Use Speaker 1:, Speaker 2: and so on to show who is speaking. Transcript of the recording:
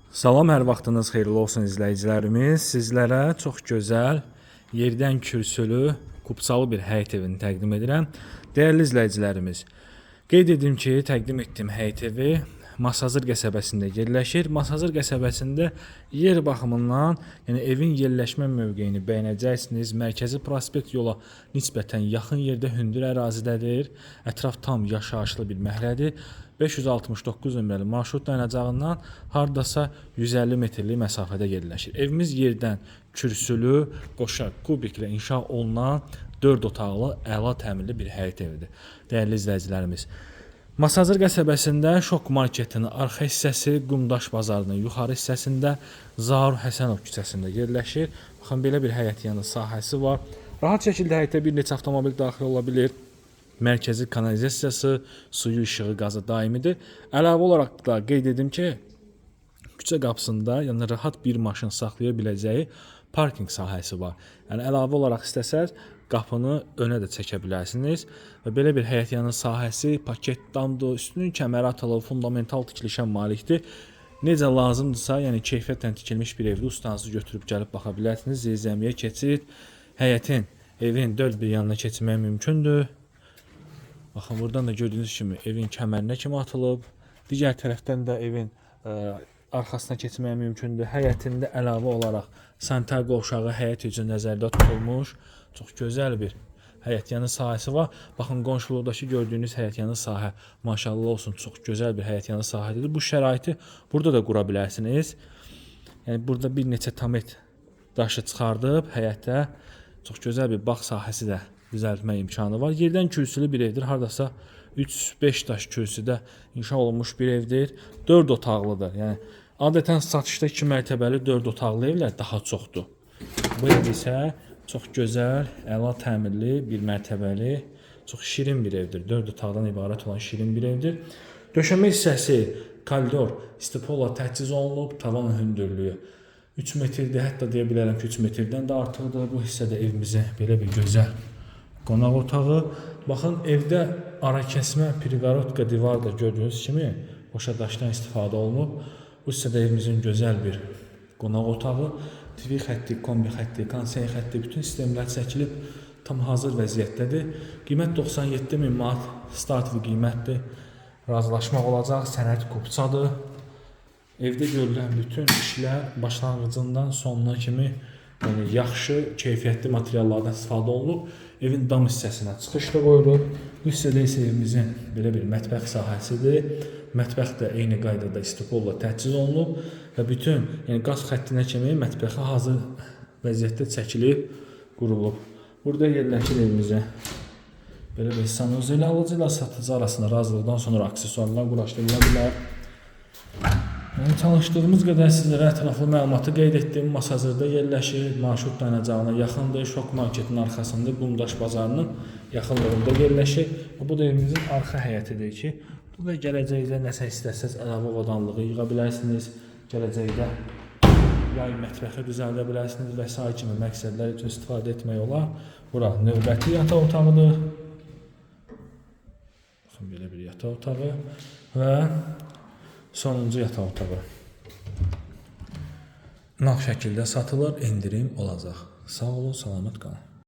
Speaker 1: Salam, hər vaxtınız xeyirli olsun izləyicilərimiz. Sizlərə çox gözəl, yerdən kürsülü, kupçalı bir həyət evini təqdim edirəm. Dəyərli izləyicilərimiz, qeyd edim ki, təqdim etdiyim həyət evi Masazır qəsəbəsində yerləşir. Masazır qəsəbəsində yer baxımından, yəni evin yerləşmə mövqeyini bəyənəcəksiniz. Mərkəzi prospekt yola nisbətən yaxın yerdə hündür ərazidədir. Ətraf tam yaşayışlı bir məhəllədir. 569 nömrəli marşrut dayanacağından hardasa 150 metrlik məsafədə yerləşir. Evimiz yerdən kürsülü, qoşa kubiklə inşa olunan 4 otaqlı, əla təmirli bir həyət evidir. Dəyərli izləyicilərimiz, Masazır qəsəbəsində Şok marketinin arxa hissəsi, Qumdaş bazarının yuxarı hissəsində, Zaur Həsənov küçəsində yerləşir. Baxın, belə bir həyət yanı sahəsi var. Rahat şəkildə həyətə bir neçə avtomobil daxil ola bilir. Mərkəzi kanalizasiyası, suyu, işığı, qazı daimidir. Əlavə olaraq da qeyd edim ki, küçə qapısında yəni rahat bir maşın saxlaya biləcəyi parking sahəsi var. Yəni əlavə olaraq istəsəz qapını önə də çəkə bilərsiniz və belə bir həyət yanı sahəsi paket damdır, üstünün kəməri atılıb, fundamental tikilişə malikdir. Necə lazımdırsa, yəni keyfiyyətlə tikilmiş bir evdə ustanızı götürüb gəlib baxa bilərsiniz. Zirzəmiyə keçid, həyətin, evin dörd bir yanına keçmək mümkündür. Baxın, buradan da gördüyünüz kimi evin kəmərinə kimi atılıb. Digər tərəfdən də evin arxasına keçmək mümkündür. Həyətində əlavə olaraq sanitar qovşağı həyət üçün nəzərdə tutulmuş. Çox gözəl bir həyət yanı sahəsi var. Baxın, qonşuluqdakı gördüyünüz həyət yanı sahə, maşallah olsun, çox gözəl bir həyət yanı sahədir. Bu şəraiti burada da qura bilərsiniz. Yəni burada bir neçə tamet daşı çıxardıb həyətə çox gözəl bir bağ sahəsi də düzəltmək imkanı var. Yerdən kürsülü bir evdir. Hardasa 3-5 daş kürsüdə inşa olunmuş bir evdir. 4 otaqlıdır. Yəni adətən satışda 2 mərtəbəli 4 otaqlı evlər daha çoxdur. Bu ev isə çox gözəl, əla təmirli, bir mərtəbəli, çox şirin bir evdir. 4 otaqdan ibarət olan şirin bir evdir. Döşəmə hissəsi koridor istipola təchiz olunub, tavan hündürlüyü 3 metrdir. Hətta deyə bilərəm ki, 3 metrdən də artıqdır. Bu hissədə evimizə belə bir gözəl qonaq otağı. Baxın, evdə ara kəsmə priqarotka divarda gördüyünüz kimi boşa daşdan istifadə olunub. Bu hissədə evimizin gözəl bir qonaq otağı. TV xətti, kombi xətti, konsey xətti, bütün sistemlər çəkilib tam hazır vəziyyətdədir. Qiymət 97.000 manat start bir qiymətdir. Razılaşmaq olacaq, sənəd kupçadır. Evdə görülən bütün işlər başlanğıcından sonuna kimi yəni yaxşı, keyfiyyətli materiallardan istifadə olunub. Evin dam hissəsinə çıxış da qoyulub. Bu hissədə isə evimizin belə bir mətbəx sahəsidir. Mətbəx də eyni qaydada istipolla təchiz olunub və bütün yəni qaz xəttinə kimi mətbəxə hazır vəziyyətdə çəkilib, qurulub. Burada yerləşir evimizə belə bir sanuzel, alıcı ilə satıcı arasında razılıqdan sonra aksesuarlar quraşdırıla bilər. Yəni, çalışdığımız qədər sizlərə ətraflı məlumatı qeyd etdim. Masazırda yerləşir, marşrut dayanacağına yaxındır, Şok marketinin arxasında, Qumdaş bazarının yaxınlığında yerləşir. Bu da evimizin arxa həyətidir ki, burada gələcəkdə nəsə istəsəz əlavə avadanlığı yığa bilərsiniz. Gələcəkdə yay mətbəxi düzəldə bilərsiniz və s. kimi məqsədlər üçün istifadə etmək olar. Bura növbəti yataq otağıdır. Baxın, belə bir yataq otağı və sonuncu yataq otağı. Nağd şəkildə satılır, endirim olacaq. Sağ olun, salamat qalın.